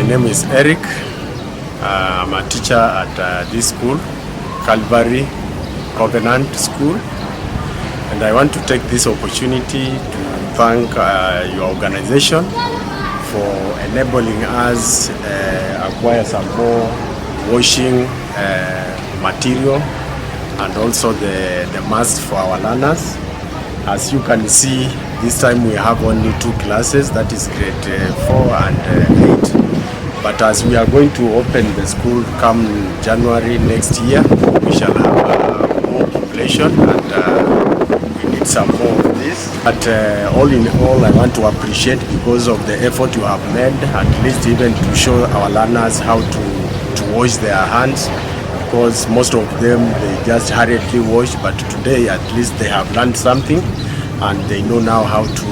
name is Eric. I'm a teacher at this school, Calvary Covenant School, and I want to take this opportunity to thank your organization for enabling us acquire some more washing material and also the masks for our learners. As you can see, this time we have only 2 classes, that is grade 4 and 8. But as we are going to open the school come January next year, we shall have more population, and we need some more of this. But all in all, I want to appreciate because of the effort you have made, at least even to show our learners how to wash their hands, because most of them they just hurriedly wash, but today at least they have learned something and they know now how to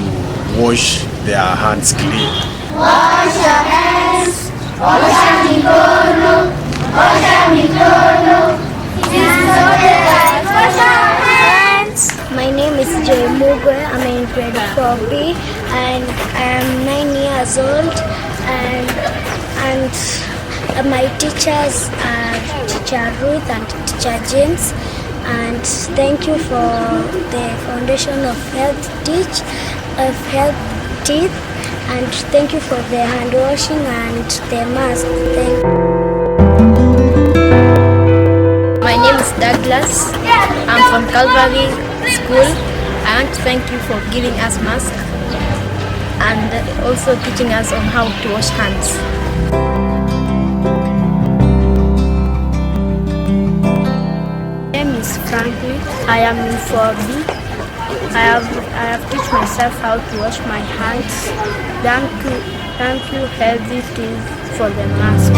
wash their hands clean. Wash your hands, osha mikono, wash your hands. My name is Joy Mugwe. I'm in grade 4B and I am 9 years old, and my teachers are Teacher Ruth and Teacher James, and thank you for the Foundation of Health Teeth, and thank you for the hand washing and the mask. My name is Douglas. I'm from Calvary School. I want to thank you for giving us masks and also teaching us on how to wash hands. My name is Franklin. I am in 4B. I have taught myself how to wash my hands. Thank you, Healthy Teeth, for the mask.